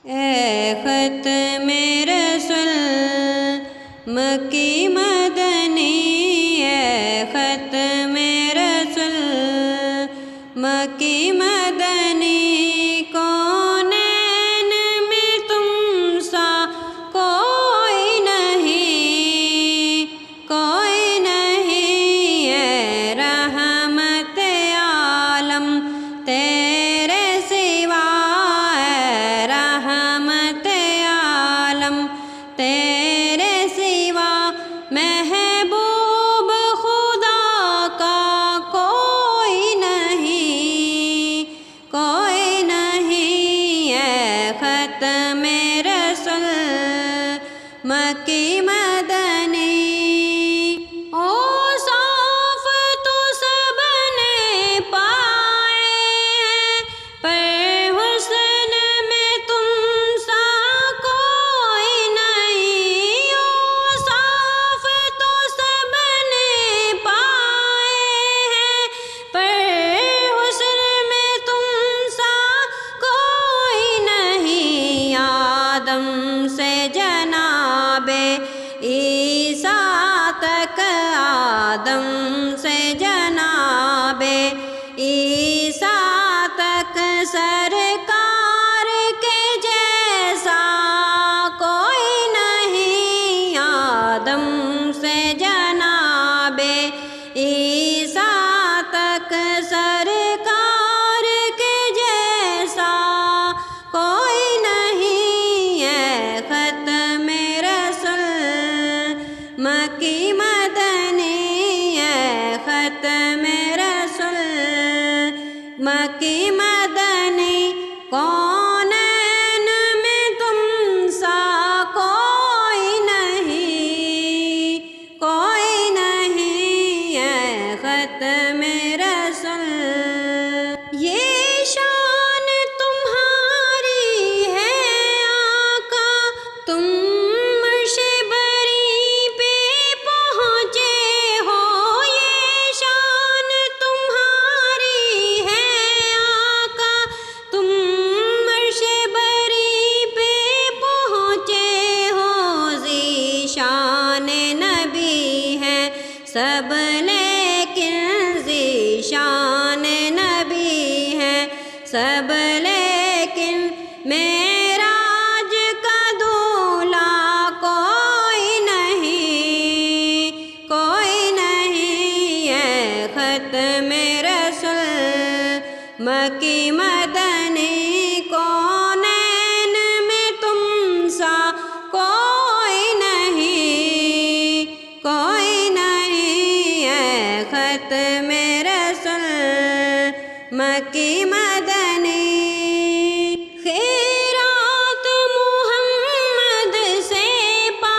اے ختم رسول مکی مدنی، اے ختم رسول مکی مدنی، کونین میں تم سا کوئی نہیں، کوئی نہیں، اے رحمت عالم تیرے سوا، اے رحمت عالم تیرے سوا، محبوب خدا کا کوئی نہیں، کوئی نہیں، اے ختم رسول مکی مدنی۔ اوصاف تو سب نے پائے ہیں، پر حسن میں تم سا کوئی نہیں، اوصاف تو سب نے پائے ہیں، پر حسن میں تم سا کوئی نہیں، آدم سے جناب عیسیٰ تک، آدم سے جناب عیسیٰ تک، سرکار کے جیسا کوئی نہیں، آدم سے جناب عیسیٰ تک، سرکار کے جیسا کوئی نہیں، اے ختم رسول مکی مدنی، اے ختم رسول مکی مدنی، کونین میں تم سا کوئی نہیں، کوئی نہیں، اے ختم رسول۔ یہ شان تمہاری ہے آقا، تم عرش بری پہ پہنچے ہو، یہ شان تمہاری ہے آقا، تم عرش بری پہ پہنچے ہو، ذی شان نبی ہے سب لیکن ذی شان نبی ہے سب لیکن، معراج کا دولہا کوئی نہیں، کوئی نہیں، اے ختم رسول مکی مدنی، کونین میں تم سا کوئی نہیں، کوئی نہیں، اے ختم رسول مکی مدنی۔ خیرات محمد سے پا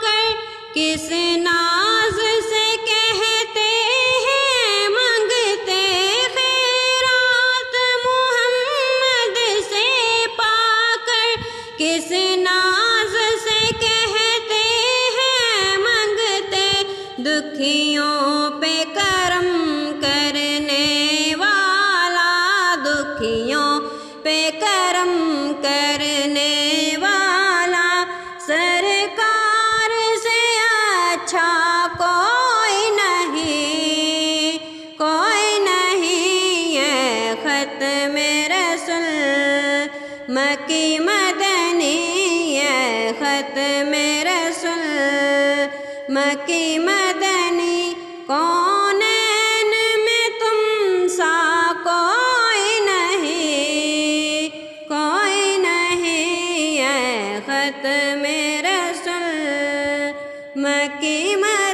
کر کس ناز سے کہتے ہیں منگتے، خیرات محمد سے پا کر کس ناز سے کہتے ہیں منگتے، دکھیوں پہ کرم کرنے والا، دکھیوں پہ کرم کرنے والا، سرکار سے اچھا کوئی نہیں، کوئی نہیں، اے ختم رسول مکی مدنی، اے ختم رسول مکی مدنی، کونین میں تم سا کوئی نہیں، کوئی نہیں، اے ختم رسول مکی مدنی۔